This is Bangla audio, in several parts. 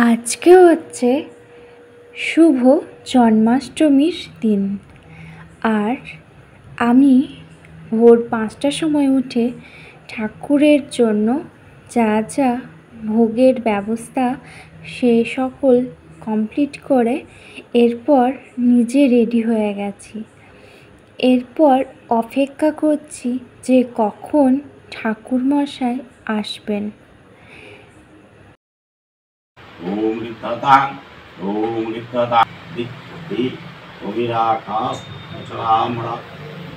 আজকে হচ্ছে শুভ জন্মাষ্টমীর দিন। আর আমি ভোর 5টার সময় উঠে ঠাকুরের জন্য যা যা ভোগের ব্যবস্থা সে সকল কমপ্লিট করে এরপর নিজে রেডি হয়ে গেছি। এরপর অপেক্ষা করছি যে কখন ঠাকুরমশাই আসবেন। ओम ऋद्धतां ओम ऋद्धतां दिक्खति कविराकाश अचलामणा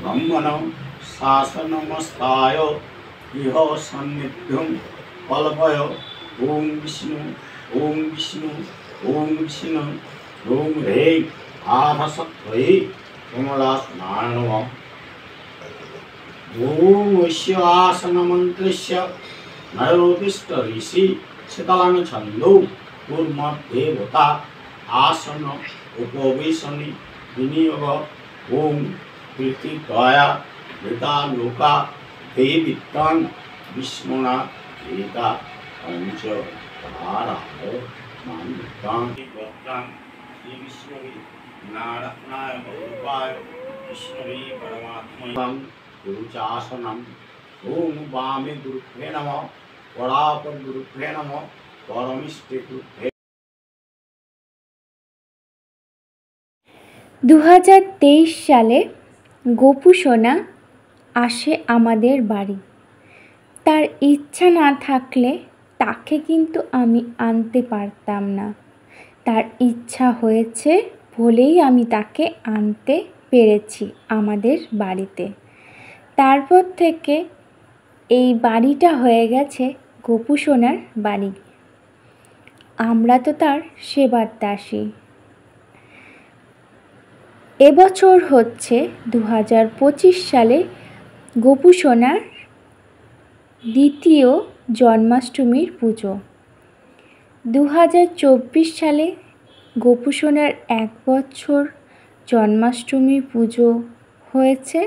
ब्रह्मणं शासनमस्ताय इह सन्निध्यं कल्पय ओम विष्णु ओम विष्णु ओम विष्णु ओम ह्रे आधसत्वै कमलासनाय नमः। ओम वैश्य आसनमन्त्रस्य नरोदिष्ट ऋषि शीतलांग छंदो देवता आसन उपवेशनी विनियोग ओम कीर्तिद्वया वृता लोका देवितां विष्णुना एता पंच आराधो मानितां वक्तां श्री विष्णुवे नारायणाय रूपाय विष्णुवे परमात्मनं गुरुचासनं ओम वामे गुरुभ्ये नमः परापर गुरुभ्ये नमः परमिष्टे गुरुभ्ये। 2023 সালে গোপু সোনা আসে আমাদের বাড়ি। তার ইচ্ছা না থাকলে তাকে কিন্তু আমি আনতে পারতাম না। তার ইচ্ছা হয়েছে বলেই আমি তাকে আনতে পেরেছি আমাদের বাড়িতে। তারপর থেকে এই বাড়িটা হয়ে গেছে গোপু সোনার বাড়ি। আমরা তো তার সেবার দাসী। এবছর হচ্ছে 2025 সালে গোপু সোনার দ্বিতীয় জন্মাষ্টমীর পুজো। 2024 সালে গোপু সোনার 1 বছর জন্মাষ্টমীর পুজো হয়েছে।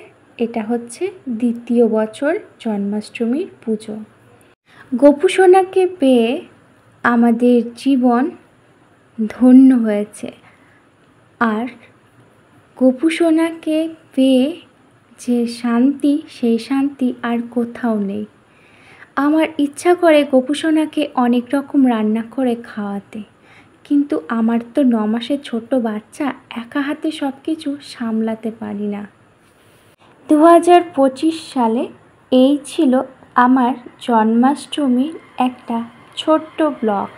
এটা হচ্ছে দ্বিতীয় বছর জন্মাষ্টমীর পুজো। গোপু সোনাকে পেয়ে আমাদের জীবন ধন্য হয়েছে। আর গোপু সোনাকে পেয়ে যে শান্তি, সেই শান্তি আর কোথাও নেই। আমার ইচ্ছা করে গোপু সোনাকে অনেক রকম রান্না করে খাওয়াতে, কিন্তু আমার তো 9 মাসের ছোট্ট বাচ্চা, একা হাতে সব কিছু সামলাতে পারি না। 2025 সালে এই ছিল আমার জন্মাষ্টমীর একটা ছোট্ট ব্লগ।